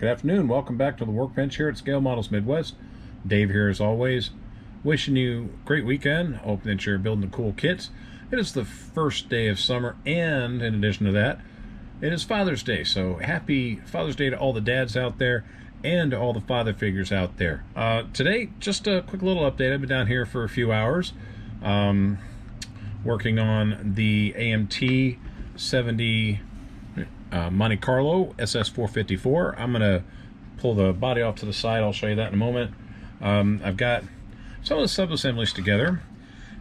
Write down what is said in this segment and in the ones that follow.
Good afternoon. Welcome back to the Workbench here at Scale Models Midwest. Dave here as always. Wishing you a great weekend. Hope that you're building the cool kits. It is the first day of summer, and in addition to that, it is Father's Day. So happy Father's Day to all the dads out there and to all the father figures out there. Today, just a quick little update. I've been down here for a few hours working on the AMT 70 Monte Carlo SS 454. I'm going to pull the body off to the side. I'll show you that in a moment. I've got some of the sub-assemblies together,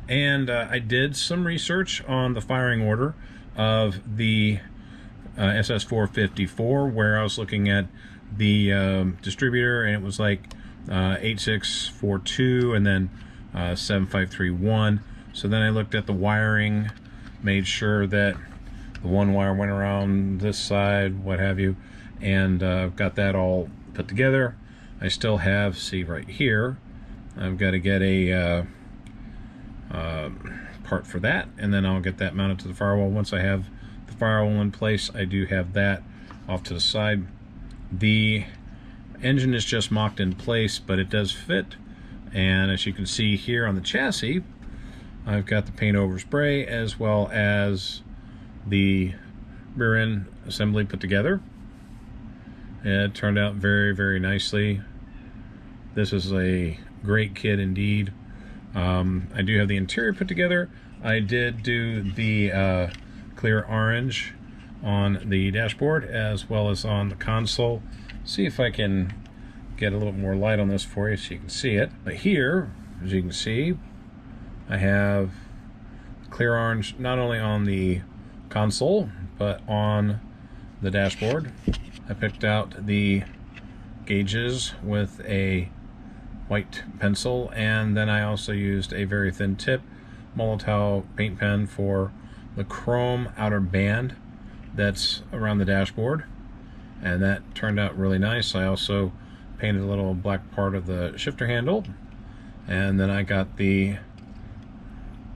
and I did some research on the firing order of the SS 454, where I was looking at the distributor, and it was like 8642 and then 7531. So then I looked at the wiring, made sure that the one wire went around this side, what have you, and got that all put together. I still have, see right here, I've got to get a part for that, and then I'll get that mounted to the firewall. Once I have the firewall in place, I do have that off to the side. The engine is just mocked in place, but it does fit, and as you can see here on the chassis, I've got the paint over spray as well as the rear end assembly put together. It turned out very, very nicely. This is a great kit indeed. I do have the interior put together. I did do the clear orange on the dashboard as well as on the console. See if I can get a little more light on this for you so you can see it. But here, as you can see, I have clear orange not only on the console but on the dashboard. I picked out the gauges with a white pencil, and then I also used a very thin tip Molotow paint pen for the chrome outer band that's around the dashboard, and that turned out really nice. I also painted a little black part of the shifter handle, and then I got the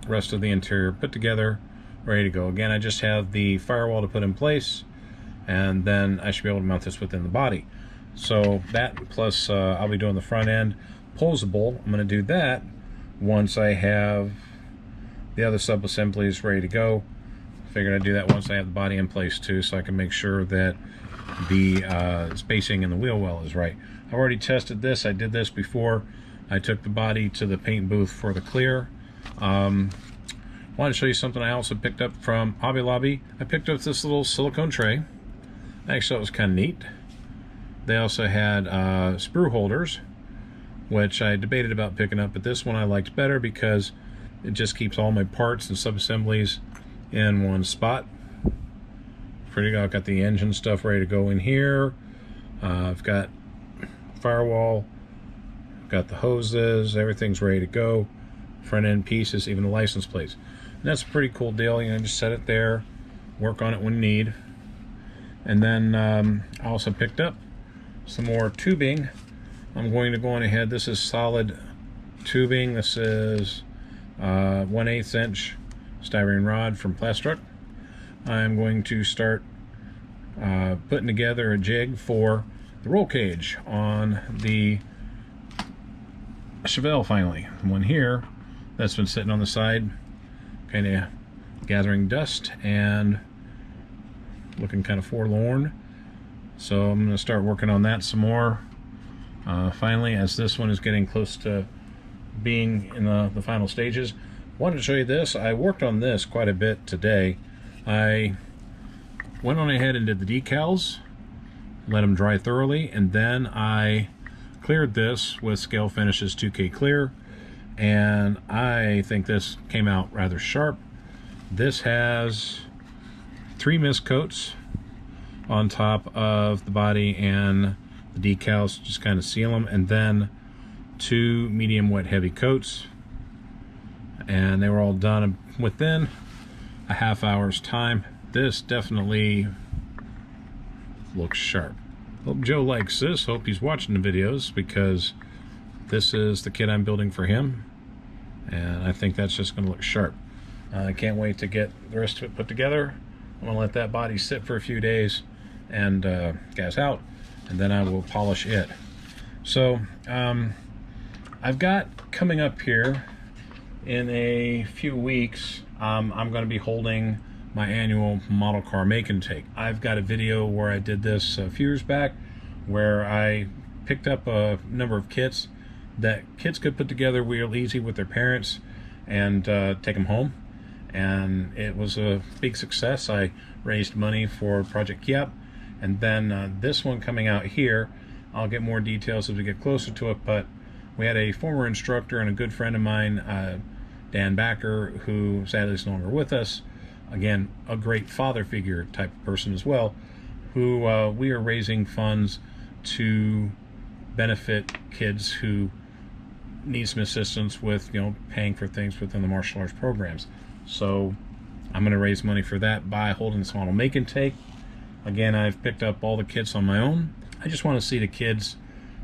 rest of the interior put together, ready to go. Again, I just have the firewall to put in place, and then I should be able to mount this within the body. So that plus I'll be doing the front end posable. I'm going to do that once I have the other sub-assemblies ready to go. Figured I'd do that once I have the body in place too, so I can make sure that the spacing in the wheel well is right. I've already tested this. I did this before I took the body to the paint booth for the clear. Wanted to show you something I also picked up from Hobby Lobby. I picked up this little silicone tray. I actually thought it was kind of neat. They also had sprue holders, which I debated about picking up, but this one I liked better because it just keeps all my parts and sub-assemblies in one spot. Pretty good. I've got the engine stuff ready to go in here. I've got firewall, I've got the hoses, everything's ready to go. Front end pieces, even the license plates. And that's a pretty cool deal. You know, just set it there, work on it when need. And then I also picked up some more tubing. I'm going to go on ahead. This is solid tubing. This is 1/8 inch styrene rod from Plastruck. I'm going to start putting together a jig for the roll cage on the Chevelle finally. One here that's been sitting on the side, kind of gathering dust and looking kind of forlorn. So I'm going to start working on that some more. Finally, as this one is getting close to being in the final stages. Wanted to show you this. I worked on this quite a bit today. I went on ahead and did the decals, let them dry thoroughly, and then I cleared this with Scale Finishes 2K Clear, and I think this came out rather sharp. This has 3 mist coats on top of the body and the decals, just kind of seal them, and then 2 medium wet heavy coats, and they were all done within a half hour's time. This definitely looks sharp. Hope Joe likes this. Hope he's watching the videos, because this is the kit I'm building for him, and I think that's just going to look sharp. I can't wait to get the rest of it put together. I'm going to let that body sit for a few days and gas out, and then I will polish it. So I've got coming up here in a few weeks, I'm going to be holding my annual model car make and take. I've got a video where I did this a few years back, where I picked up a number of kits that kids could put together real easy with their parents and take them home, and it was a big success. I raised money for Project Kiap, and then this one coming out here, I'll get more details as we get closer to it, but we had a former instructor and a good friend of mine, Dan Backer, who sadly is no longer with us. Again, a great father figure type of person as well, who we are raising funds to benefit kids who need some assistance with, paying for things within the martial arts programs. So I'm going to raise money for that by holding this model make and take. Again, I've picked up all the kits on my own. I just want to see the kids,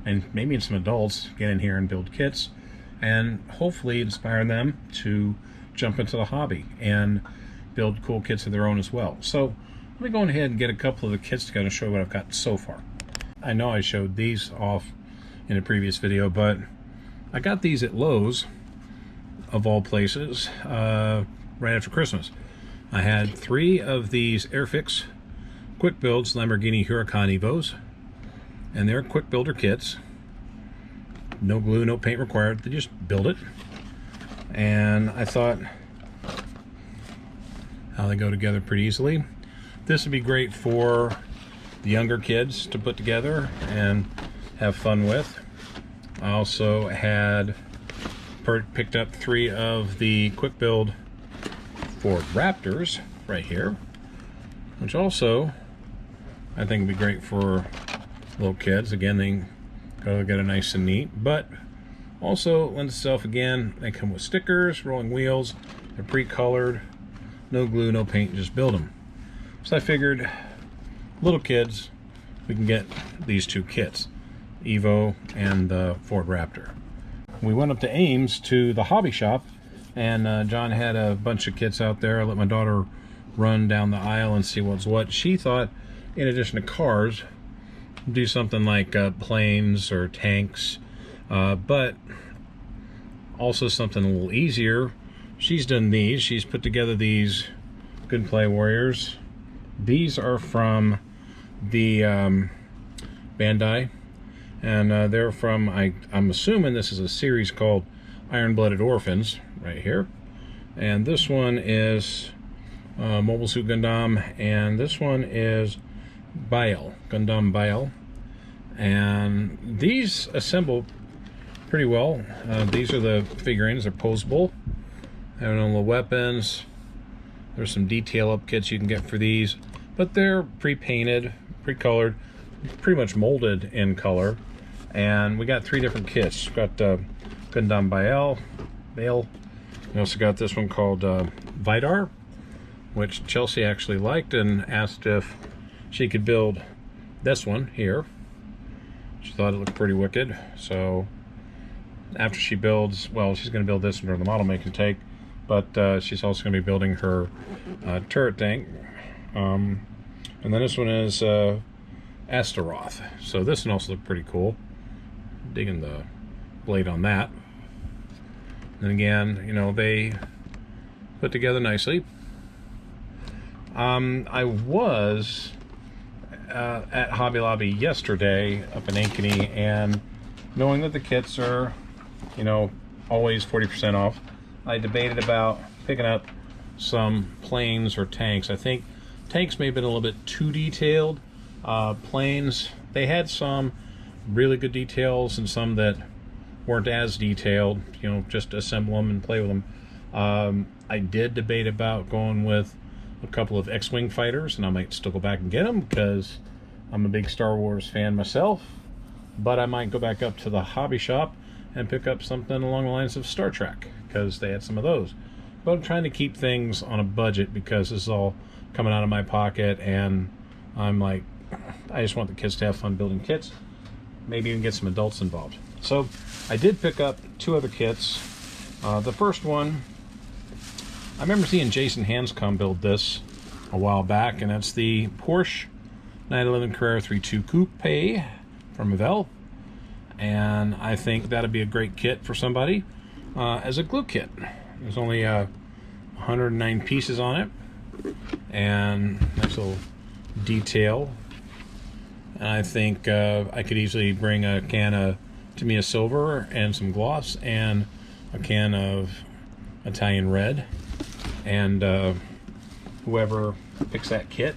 and maybe some adults, get in here and build kits, and hopefully inspire them to jump into the hobby and build cool kits of their own as well. So let me go ahead and get a couple of the kits to kind of show you what I've got so far. I know I showed these off in a previous video, but I got these at Lowe's, of all places, right after Christmas. I had 3 of these Airfix Quick Builds Lamborghini Huracan Evos, and they're quick builder kits. No glue, no paint required. They just build it. And I thought how they go together pretty easily. This would be great for the younger kids to put together and have fun with. I also had picked up 3 of the quick build Ford Raptors right here, which also I think would be great for little kids. Again, they go together nice and neat, but also lends itself, again, they come with stickers, rolling wheels, they're pre-colored, no glue, no paint, just build them. So I figured, little kids, we can get these 2 kits, Evo and the Ford Raptor. We went up to Ames to the hobby shop, and John had a bunch of kits out there. I let my daughter run down the aisle and see what's what. She thought, in addition to cars, do something like planes or tanks, but also something a little easier. She's done these. She's put together these Good Play Warriors. These are from the Bandai, and they're from, I'm assuming this is a series called Iron-Blooded Orphans right here. And this one is Mobile Suit Gundam, and this one is Bail, Gundam Bail. And these assemble pretty well. These are the figurines. They're posable. Having all the weapons. There's some detail up kits you can get for these, but they're pre-painted, pre-colored, pretty much molded in color. And we got 3 different kits. We've got Gundam Bail. We also got this one called Vidar, which Chelsea actually liked and asked if she could build this one here. She thought it looked pretty wicked. So after she builds, well, she's going to build this one during the model make and take, but she's also going to be building her turret tank. And then this one is Astaroth. So this one also looked pretty cool. Digging the blade on that. And again, they put together nicely. I was at Hobby Lobby yesterday up in Ankeny, and knowing that the kits are, always 40% off, I debated about picking up some planes or tanks. I think tanks may have been a little bit too detailed. Planes, they had some really good details and some that weren't as detailed, just assemble them and play with them. I did debate about going with a couple of X-Wing fighters, and I might still go back and get them because I'm a big Star Wars fan myself, but I might go back up to the hobby shop and pick up something along the lines of Star Trek because they had some of those. But I'm trying to keep things on a budget because this is all coming out of my pocket, and I'm like, I just want the kids to have fun building kits, maybe even get some adults involved. So I did pick up 2 other kits. The first one, I remember seeing Jason Hanscom build this a while back, and that's the Porsche 911 Carrera 3.2 Coupe. from Avell, and I think that'd be a great kit for somebody as a glue kit. There's only 109 pieces on it, and nice little detail. And I think I could easily bring a can of Tamiya Silver and some gloss and a can of Italian Red, and whoever picks that kit,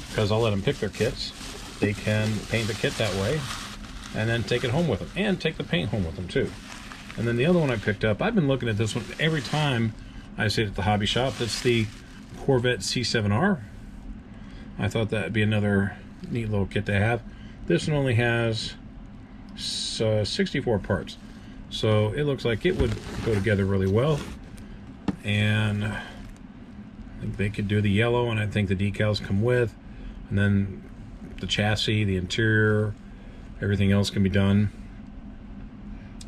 because I'll let them pick their kits, they can paint the kit that way and then take it home with them, and take the paint home with them too. And then the other one I picked up, I've been looking at this one every time I see it at the hobby shop. That's the Corvette C7R. I thought that'd be another neat little kit to have. This one only has 64 parts, so it looks like it would go together really well. And I think they could do the yellow, and I think the decals come with, and then the chassis, the interior, everything else can be done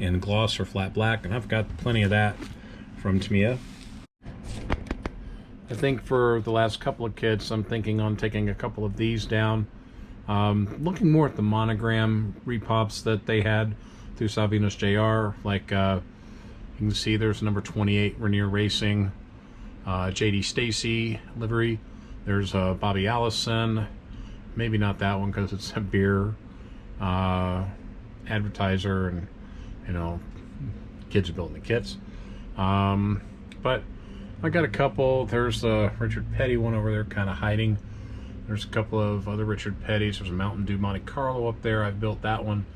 in gloss or flat black, and I've got plenty of that from Tamiya. I think for the last couple of kits, I'm thinking on taking a couple of these down, looking more at the monogram repops that they had through Salvinos JR. Like you can see there's number 28 Rainier Racing, JD Stacy livery. There's Bobby Allison, maybe not that one because it's a beer advertiser, and you know, kids are building the kits. But I got a couple. There's the Richard Petty one over there kind of hiding. There's a couple of other Richard Petties. There's a Mountain Dew Monte Carlo up there. I've built that one.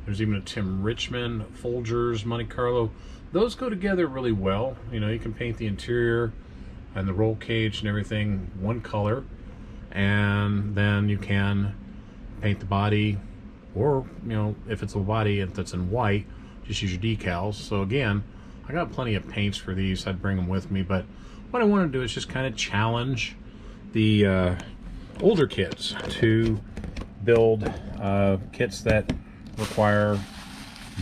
There's even a Tim Richmond Folgers Monte Carlo. Those go together really well. You know, you can paint the interior and the roll cage and everything one color, and then you can paint the body, or you know, if it's a body that's in white, just use your decals. So again, I got plenty of paints for these. I'd bring them with me, but what I want to do is just kind of challenge the older kids to build kits that require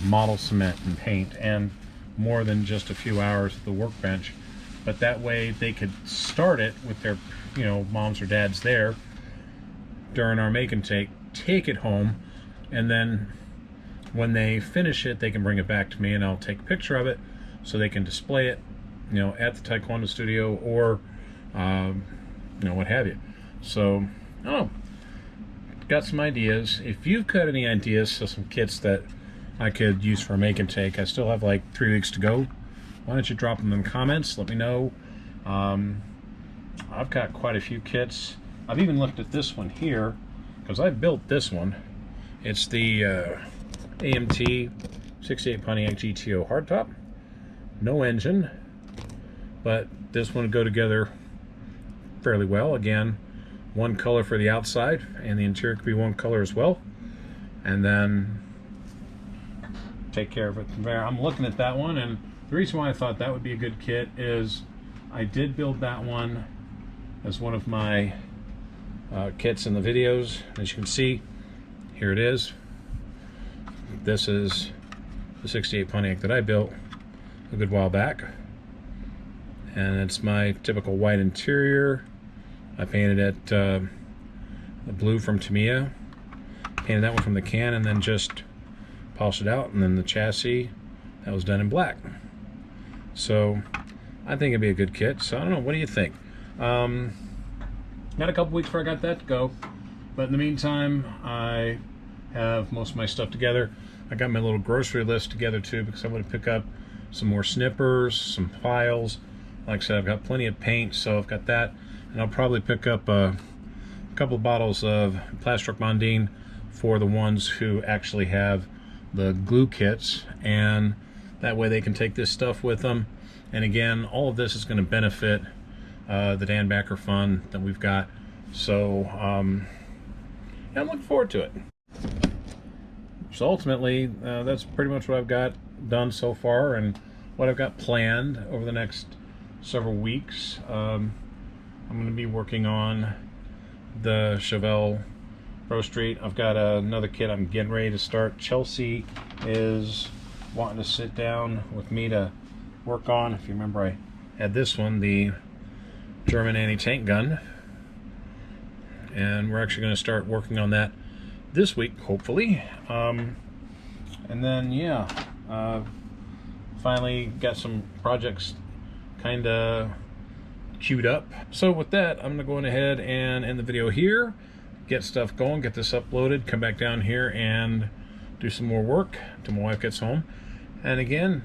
model cement and paint, and more than just a few hours at the workbench. But that way they could start it with their, you know, moms or dads there during our make and take it home, and then when they finish it, they can bring it back to me, and I'll take a picture of it so they can display it, you know, at the Taekwondo studio, or you know, what have you. So, oh, got some ideas. If you've got any ideas for some kits that I could use for a make and take, I still have like 3 weeks to go. Why don't you drop them in the comments? Let me know. I've got quite a few kits. I've even looked at this one here, because I built this one. It's the AMT 68 Pontiac GTO hardtop. No engine, but this one would go together fairly well. Again, one color for the outside, and the interior could be one color as well, and then take care of it from there. I'm looking at that one, and the reason why I thought that would be a good kit is I did build that one as one of my kits in the videos. As you can see, here it is. This is the 68 Pontiac that I built a good while back, and it's my typical white interior. I painted it the blue from Tamiya, painted that one from the can, and then just polished it out. And then the chassis, that was done in black. So I think it'd be a good kit. So I don't know, what do you think? Got a couple weeks before I got that to go, but in the meantime, I have most of my stuff together. I got my little grocery list together too, because I'm going to pick up some more snippers, some files. Like I said, I've got plenty of paint, so I've got that. And I'll probably pick up a couple of bottles of Plastic Mondine for the ones who actually have the glue kits, and that way they can take this stuff with them. And again, all of this is going to benefit the Dan Backer Fund that we've got. So yeah, I'm looking forward to it. So ultimately, that's pretty much what I've got done so far, and what I've got planned over the next several weeks. I'm going to be working on the Chevelle Pro Street. I've got another kit I'm getting ready to start. Chelsea is wanting to sit down with me to work on. If you remember, I had this one, the German anti-tank gun, and we're actually going to start working on that this week, hopefully. And then, yeah, finally got some projects kind of queued up. So with that, I'm going to go ahead and end the video here, get stuff going, get this uploaded, come back down here and do some more work till my wife gets home. And again,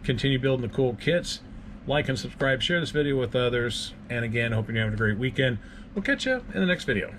continue building the cool kits. Like and subscribe, share this video with others. And again, hoping you're having a great weekend. We'll catch you in the next video.